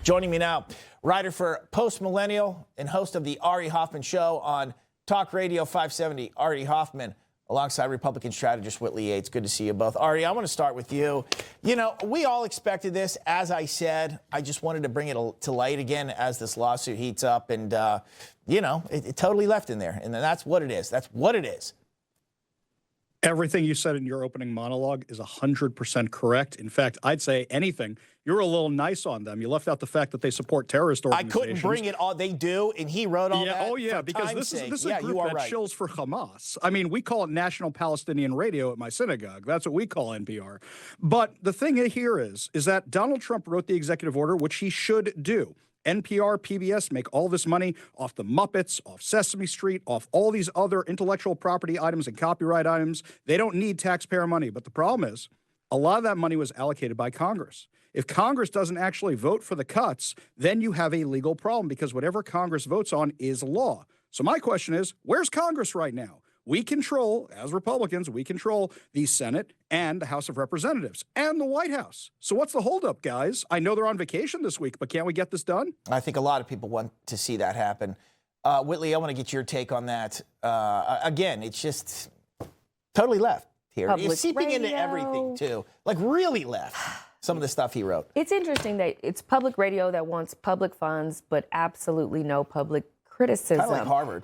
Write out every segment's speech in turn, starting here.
Joining me now, writer for Post Millennial and host of the Ari Hoffman Show on Talk Radio 570, Ari Hoffman, alongside Republican strategist Whitley Yates. Good to see you both. Ari, I want to start with you. You know, we all expected this. As I said, I just wanted to bring it to light again as this lawsuit heats up. And, you know, it totally left in there. And that's what it is. That's what it is. Everything you said in your opening monologue is 100% correct. In fact, I'd say anything. You're a little nice on them. You left out the fact that they support terrorist organizations. I couldn't bring it all. They do, and he wrote all that. Oh, yeah, because this is a group that chills for Hamas. I mean, we call it National Palestinian Radio at my synagogue. That's what we call NPR. But the thing here is that Donald Trump wrote the executive order, which he should do. NPR, PBS make all this money off the Muppets, off Sesame Street, off all these other intellectual property items and copyright items. They don't need taxpayer money. But the problem is a lot of that money was allocated by Congress. If Congress doesn't actually vote for the cuts, then you have a legal problem because whatever Congress votes on is law. So my question is, where's Congress right now? We control, as Republicans, we control the Senate and the House of Representatives and the White House. So what's the holdup, guys? I know they're on vacation this week, but can't we get this done? I think a lot of people want to see that happen. Whitley, I want to get your take on that. Again, it's just totally left here. It's seeping into everything, too. Like, really left. Some of the stuff he wrote. It's interesting that it's public radio that wants public funds, but absolutely no public criticism. Kind of like Harvard.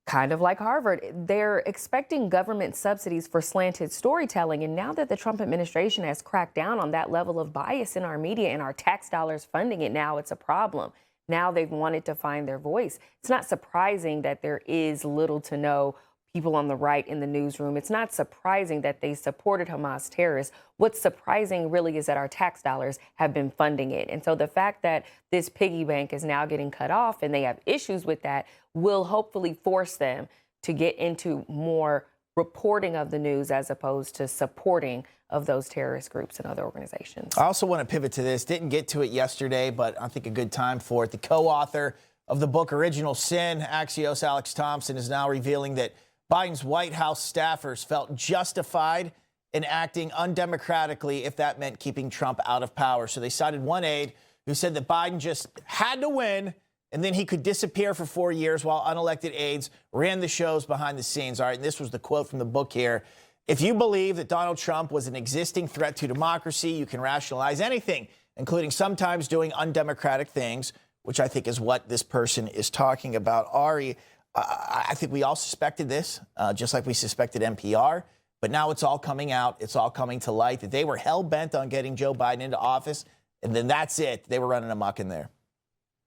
Kind of like Harvard. They're expecting government subsidies for slanted storytelling. And now that the Trump administration has cracked down on that level of bias in our media and our tax dollars funding it, now it's a problem. Now they've wanted to find their voice. It's not surprising that there is little to no people on the right in the newsroom. It's not surprising that they supported Hamas terrorists. What's surprising really is that our tax dollars have been funding it. And so the fact that this piggy bank is now getting cut off and they have issues with that will hopefully force them to get into more reporting of the news as opposed to supporting of those terrorist groups and other organizations. I also want to pivot to this. Didn't get to it yesterday, but I think a good time for it. The co-author of the book Original Sin, Axios Alex Thompson, is now revealing that Biden's White House staffers felt justified in acting undemocratically if that meant keeping Trump out of power. So they cited one aide who said that Biden just had to win and then he could disappear for 4 years while unelected aides ran the shows behind the scenes. All right, and this was the quote from the book here. If you believe that Donald Trump was an existing threat to democracy, you can rationalize anything, including sometimes doing undemocratic things, which I think is what this person is talking about. Ari, I think we all suspected this, just like we suspected NPR. But now it's all coming out. It's all coming to light that they were hell-bent on getting Joe Biden into office. And then that's it. They were running amok in there.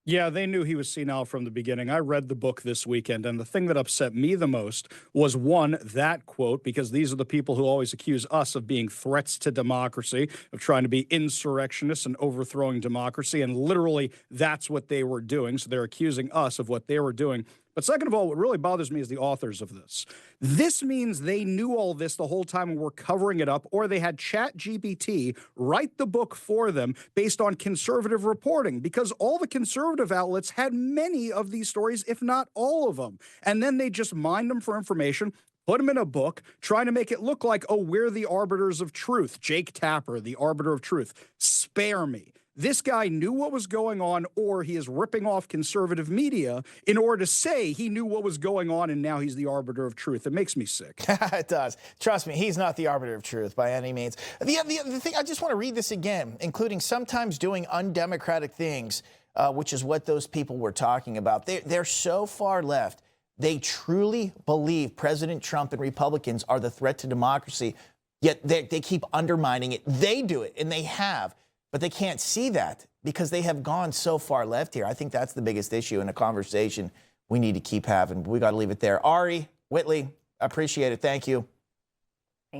Yeah, they knew he was senile from the beginning. I read the book this weekend, and the thing that upset me the most was, one, that quote, because these are the people who always accuse us of being threats to democracy, of trying to be insurrectionists and overthrowing democracy, and literally that's what they were doing. So they're accusing us of what they were doing. But second of all, what really bothers me is the authors of this. This means they knew all this the whole time and were covering it up, or they had ChatGPT write the book for them based on conservative reporting, because all the conservative outlets had many of these stories, if not all of them. And then they just mined them for information, put them in a book, trying to make it look like, oh, we're the arbiters of truth. Jake Tapper, the arbiter of truth. Spare me. This guy knew what was going on, or he is ripping off conservative media in order to say he knew what was going on, and now he's the arbiter of truth. It makes me sick. It does. Trust me, he's not the arbiter of truth by any means. The thing, I just want to read this again, including sometimes doing undemocratic things, which is what those people were talking about. They're so far left. They truly believe President Trump and Republicans are the threat to democracy, yet they keep undermining it. They do it, and they have. But they can't see that because they have gone so far left here. I think that's the biggest issue in a conversation we need to keep having. We got to leave it there. Ari, Whitley, I appreciate it. Thank you.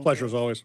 Pleasure as always.